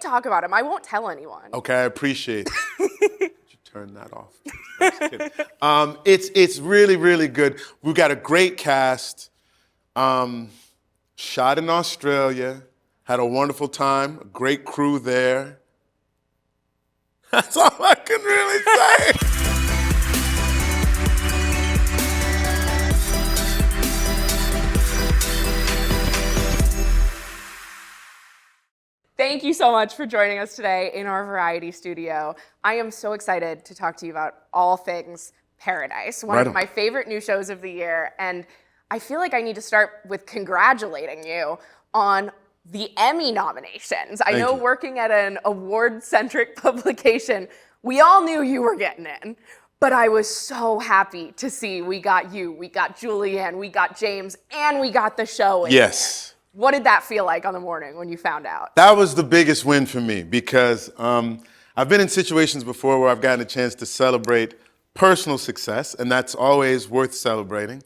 talk about him. I won't tell anyone. Okay, I appreciate it. Could you turn that off? I'm just kidding. It's really, really good. We've got a great cast. Shot in Australia. Had a wonderful time. A great crew there. That's all I can really say. Thank you so much for joining us today in our variety studio. I am so excited to talk to you about all things Paradise, one of my favorite new shows of the year. And I feel like I need to start with congratulating you on the Emmy nominations. I know working at an award-centric publication, we all knew you were getting in. But I was so happy to see we got you, we got Julianne, we got James, and we got the show in Yes. there. What did that feel like on the morning when you found out? That was the biggest win for me because I've been in situations before where I've gotten a chance to celebrate personal success, and that's always worth celebrating.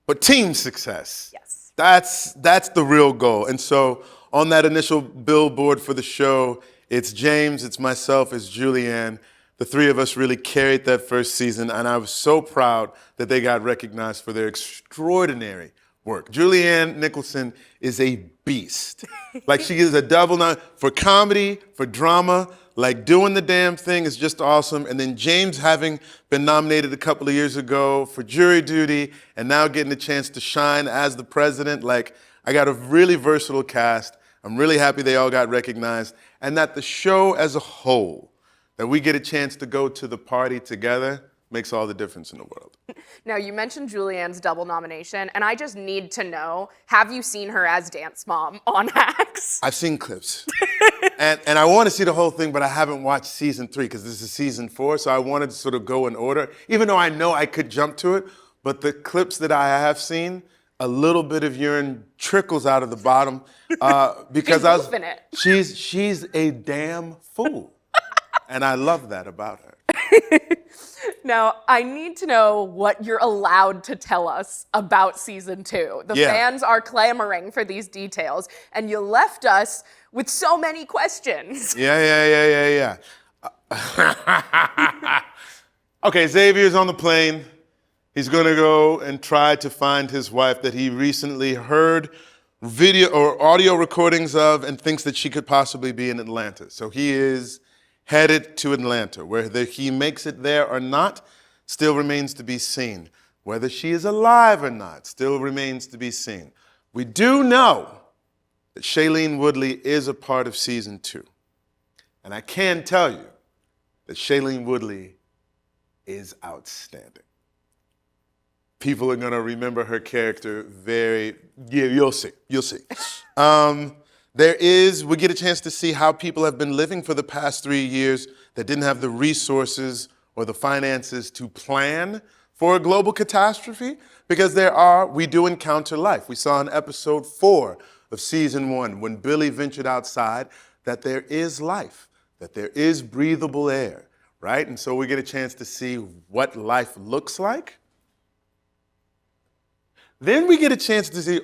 But team success, yes, that's the real goal. And so on that initial billboard for the show, it's James, it's myself, it's Julianne. The three of us really carried that first season, and I was so proud that they got recognized for their extraordinary work. Julianne Nicholson is a beast. Like, she is a double for comedy, for drama, like doing the damn thing is just awesome. And then James, having been nominated a couple of years ago for jury duty and now getting a chance to shine as the president, like, I got a really versatile cast. I'm really happy they all got recognized, and that the show as a whole, that we get a chance to go to the party together, makes all the difference in the world. Now, you mentioned Julianne's double nomination, and I just need to know, have you seen her as Dance Mom on Hacks? I've seen clips. and I want to see the whole thing, but I haven't watched season 3 because this is season 4, so I wanted to sort of go in order, even though I know I could jump to it. But the clips that I have seen, a little bit of urine trickles out of the bottom because she's a damn fool. And I love that about her. Now, I need to know what you're allowed to tell us about season 2. The fans are clamoring for these details, and you left us with so many questions. Yeah. Okay, Xavier's on the plane. He's going to go and try to find his wife that he recently heard video or audio recordings of and thinks that she could possibly be in Atlanta. So he is headed to Atlanta. Whether he makes it there or not still remains to be seen. Whether she is alive or not still remains to be seen. We do know that Shailene Woodley is a part of season 2. And I can tell you that Shailene Woodley is outstanding. People are going to remember her character you'll see. We get a chance to see how people have been living for the past 3 years that didn't have the resources or the finances to plan for a global catastrophe, because we do encounter life. We saw in episode 4 of season 1, when Billy ventured outside, that there is life, that there is breathable air, right? And so we get a chance to see what life looks like. Then we get a chance to see,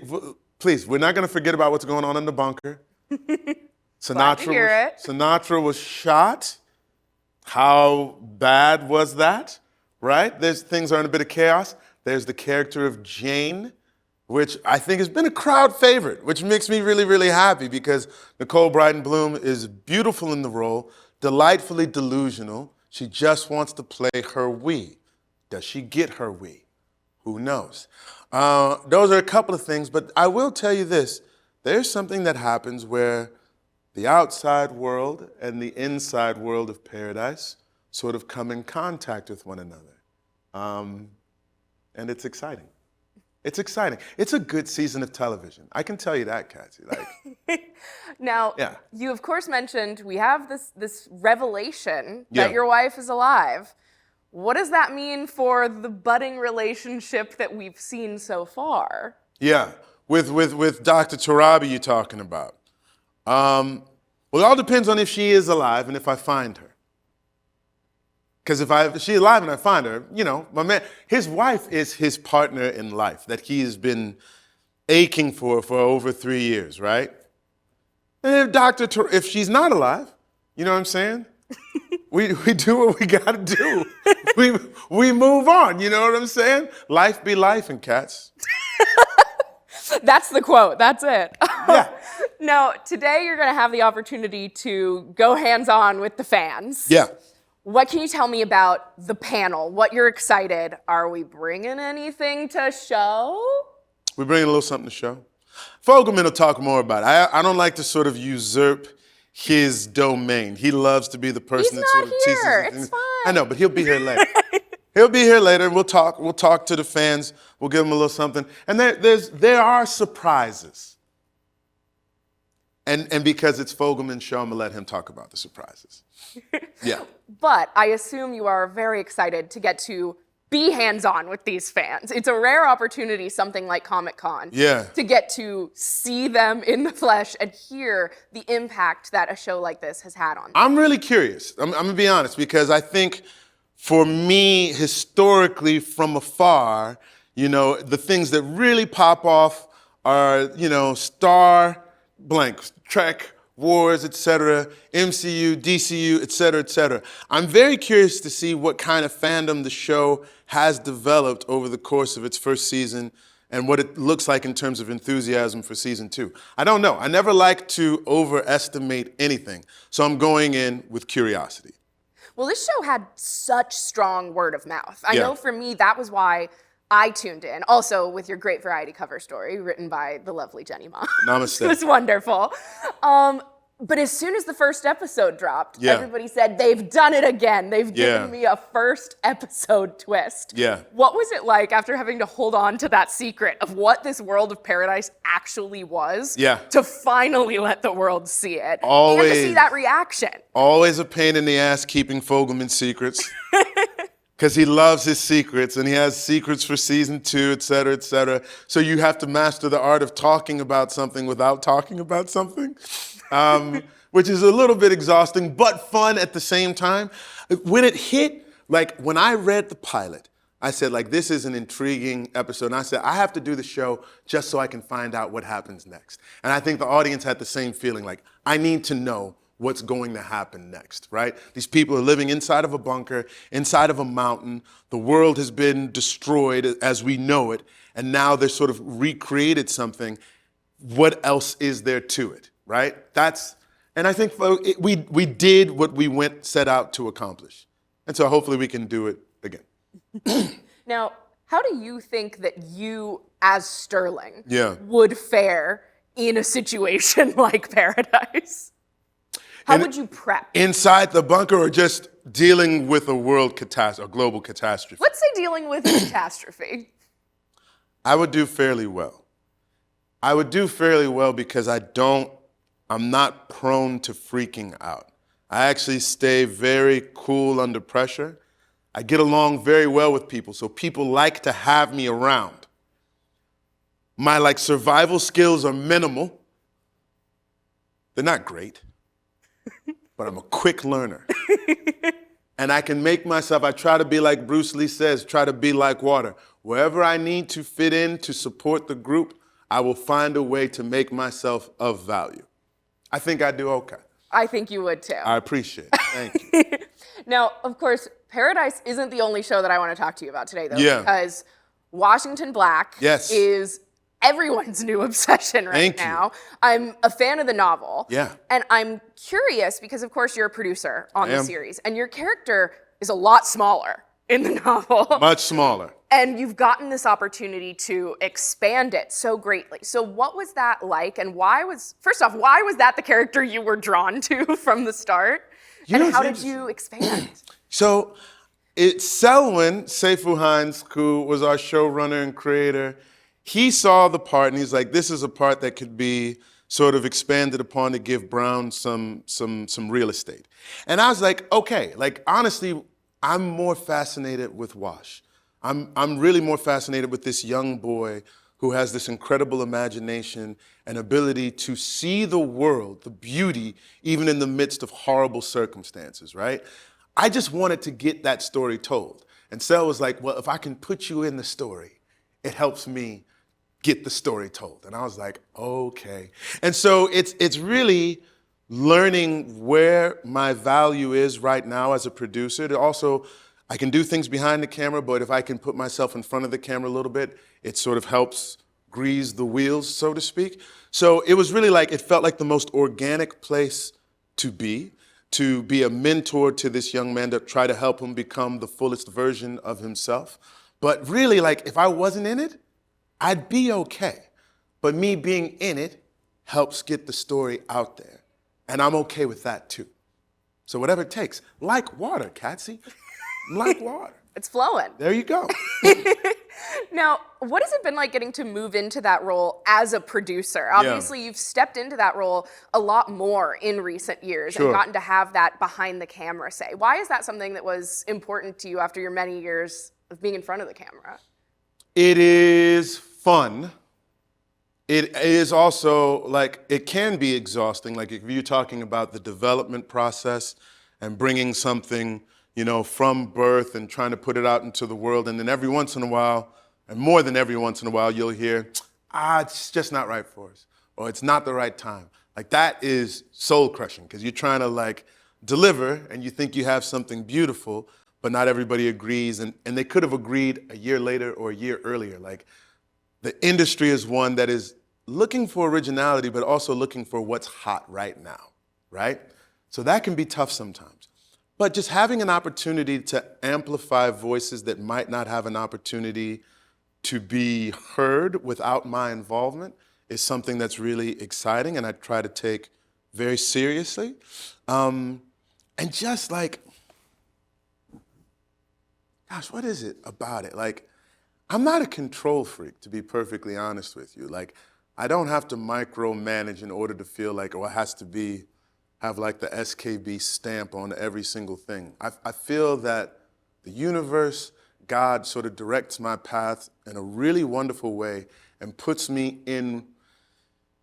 please, we're not going to forget about what's going on in the bunker. Sinatra was shot. How bad was that, right? Things are in a bit of chaos. There's the character of Jane, which I think has been a crowd favorite, which makes me really, really happy because Nicole Bryden-Bloom is beautiful in the role, delightfully delusional. She just wants to play her we. Does she get her we? Who knows? Those are a couple of things, but I will tell you this. There's something that happens where the outside world and the inside world of Paradise sort of come in contact with one another. And it's exciting. It's exciting. It's a good season of television. I can tell you that, Kathy. Now, you of course mentioned we have this revelation that your wife is alive. What does that mean for the budding relationship that we've seen so far? Yeah, with Dr. Tarabi you're talking about. Well, it all depends on if she is alive and if I find her. Because if she's alive and I find her, my man, his wife is his partner in life that he has been aching for over 3 years, right? And if she's not alive, You know what I'm saying? We do what we gotta do. We move on, you know what I'm saying? Life be life and cats. That's the quote. That's it. Yeah. Now, today you're going to have the opportunity to go hands-on with the fans. Yeah. What can you tell me about the panel? What you're excited? Are we bringing anything to show? We're bringing a little something to show. Fogelman will talk more about it. I don't like to sort of usurp his domain. He loves to be the person He's that sort not of teases. here. It's fine. I know, but he'll be here later. He'll be here later. We'll talk. We'll talk to the fans. We'll give them a little something. And there are surprises. And because it's Fogelman's show, I'm gonna let him talk about the surprises. Yeah. But I assume you are very excited to get to be hands-on with these fans. It's a rare opportunity, something like Comic-Con, to get to see them in the flesh and hear the impact that a show like this has had on them. I'm really curious. I'm gonna be honest, because I think for me, historically, from afar, the things that really pop off are, Star blank, Trek, Wars, etc., MCU, DCU, etc., etc. I'm very curious to see what kind of fandom the show has developed over the course of its first season and what it looks like in terms of enthusiasm for season 2. I don't know. I never like to overestimate anything, so I'm going in with curiosity. Well, this show had such strong word of mouth. I know for me, that was why I tuned in. Also, with your great variety cover story written by the lovely Jenny Ma. Namaste. It was wonderful. But as soon as the first episode dropped, everybody said, they've done it again. They've given me a first episode twist. Yeah. What was it like after having to hold on to that secret of what this world of paradise actually was to finally let the world see it? Always. And to see that reaction. Always a pain in the ass keeping Fogelman's secrets. Because he loves his secrets, and he has secrets for season 2, et cetera, et cetera. So you have to master the art of talking about something without talking about something, which is a little bit exhausting, but fun at the same time. When it hit, when I read the pilot, I said, this is an intriguing episode. And I said, I have to do the show just so I can find out what happens next. And I think the audience had the same feeling, I need to know what's going to happen next, right? These people are living inside of a bunker, inside of a mountain. The world has been destroyed as we know it, and now they're sort of recreated something. What else is there to it, right? And I think we did what we set out to accomplish. And so hopefully we can do it again. Now, how do you think that you, as Sterling, would fare in a situation like Paradise? How would you prep? Inside the bunker or just dealing with a world catastrophe, a global catastrophe? Let's say dealing with a catastrophe. I would do fairly well. I would do fairly well because I'm not prone to freaking out. I actually stay very cool under pressure. I get along very well with people, so people like to have me around. My survival skills are minimal. They're not great. But I'm a quick learner. And I can make myself, I try to be like Bruce Lee says, try to be like water. Wherever I need to fit in to support the group, I will find a way to make myself of value. I think I do okay. I think you would too. I appreciate it. Thank you. Now, of course, Paradise isn't the only show that I want to talk to you about today, though, Yeah. because Washington Black is everyone's new obsession right now. I'm a fan of the novel. Yeah. And I'm curious because, of course, you're a producer on the series, and your character is a lot smaller in the novel. Much smaller. And you've gotten this opportunity to expand it so greatly. So what was that like, and first off, why was that the character you were drawn to from the start? And how did you expand? So it's Selwyn Seyfu Hines, who was our showrunner and creator. He saw the part and he's like, this is a part that could be sort of expanded upon to give Brown some real estate. And I was like, okay, honestly, I'm more fascinated with Wash. I'm really more fascinated with this young boy who has this incredible imagination and ability to see the world, the beauty, even in the midst of horrible circumstances, right? I just wanted to get that story told. And Sel was like, well, if I can put you in the story, it helps me get the story told. And I was like, okay. And so it's really learning where my value is right now as a producer. Also, I can do things behind the camera, but if I can put myself in front of the camera a little bit, it sort of helps grease the wheels, so to speak. So it was really like, it felt like the most organic place to be a mentor to this young man, to try to help him become the fullest version of himself. But really, like, if I wasn't in it, I'd be okay. But me being in it helps get the story out there. And I'm okay with that too. So whatever it takes, like water, Katsy, like water. It's flowing. There you go. Now, what has it been like getting to move into that role as a producer? Obviously, you've stepped into that role a lot more in recent years and gotten to have that behind the camera say. Why is that something that was important to you after your many years of being in front of the camera? It is fun. It is also, like, it can be exhausting. Like, if you're talking about the development process and bringing something, you know, from birth and trying to put it out into the world, and then every once in a while, and more than every once in a while, you'll hear, it's just not right for us, or it's not the right time. Like, that is soul crushing, because you're trying to, like, deliver, and you think you have something beautiful, but not everybody agrees, and they could have agreed a year later or a year earlier. Like, the industry is one that is looking for originality, but also looking for what's hot right now, right? So that can be tough sometimes. But just having an opportunity to amplify voices that might not have an opportunity to be heard without my involvement is something that's really exciting, and I try to take very seriously. And just like, gosh, what is it about it? Like, I'm not a control freak, to be perfectly honest with you. Like, I don't have to micromanage in order to feel like, oh, it has to have like the SKB stamp on every single thing. I feel that the universe, God, sort of directs my path in a really wonderful way and puts me in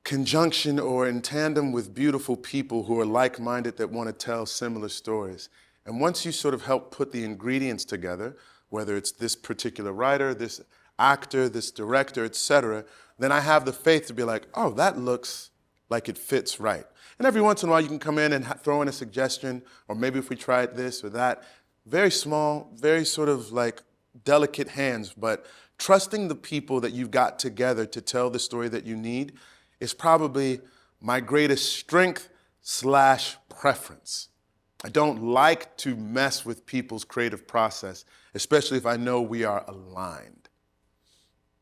conjunction or in tandem with beautiful people who are like-minded that want to tell similar stories. And once you sort of help put the ingredients together, whether it's this particular writer, this actor, this director, et cetera, then I have the faith to be like, oh, that looks like it fits right. And every once in a while you can come in and throw in a suggestion, or maybe if we tried this or that. Very small, very sort of like delicate hands, but trusting the people that you've got together to tell the story that you need is probably my greatest strength / preference. I don't like to mess with people's creative process, especially if I know we are aligned.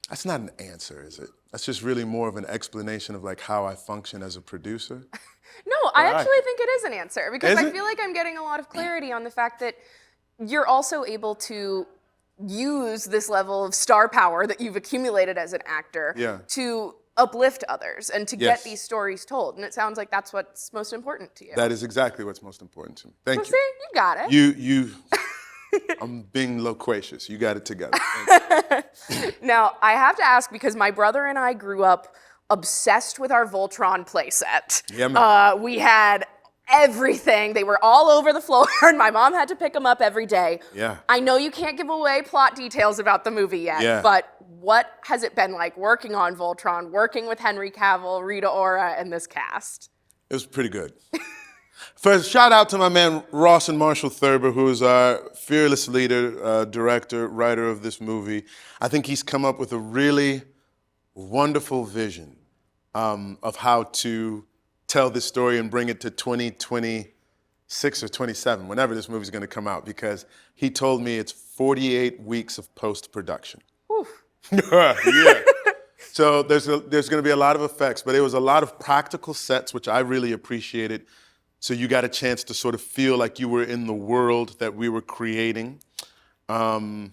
That's not an answer, is it? That's just really more of an explanation of like how I function as a producer. No, I actually think it is an answer, because I feel like I'm getting a lot of clarity on the fact that you're also able to use this level of star power that you've accumulated as an actor to uplift others and to get these stories told. And it sounds like that's what's most important to you. That is exactly what's most important to me. Thank you. See, you got it. You I'm being loquacious. You got it together. Now, I have to ask, because my brother and I grew up obsessed with our Voltron playset. Yeah, man. We had everything. They were all over the floor, and my mom had to pick them up every day. Yeah. I know you can't give away plot details about the movie yet, but what has it been like working on Voltron, working with Henry Cavill, Rita Ora, and this cast? It was pretty good. First, shout out to my man Ross and Marshall Thurber, who is our fearless leader, director, writer of this movie. I think he's come up with a really wonderful vision of how to tell this story and bring it to 2026 or 27, whenever this movie's gonna come out, because he told me it's 48 weeks of post-production. Yeah. So there's gonna be a lot of effects, but it was a lot of practical sets, which I really appreciated. So you got a chance to sort of feel like you were in the world that we were creating. I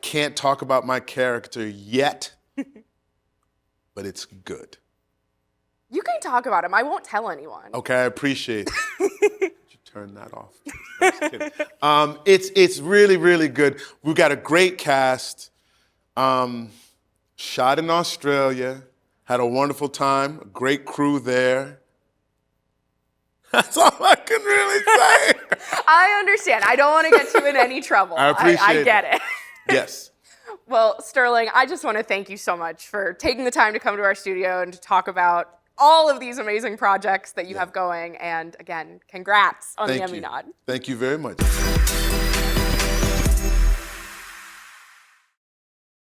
can't talk about my character yet, but it's good. You can talk about him. I won't tell anyone. Okay, I appreciate it. Could you turn that off? I'm just kidding. It's really, really good. We've got a great cast. Shot in Australia. Had a wonderful time. A great crew there. That's all I can really say. I understand. I don't want to get you in any trouble. I appreciate I get it. Yes. Well, Sterling, I just want to thank you so much for taking the time to come to our studio and to talk about all of these amazing projects that you have going. And again, congrats on the Emmy nod. Thank you very much.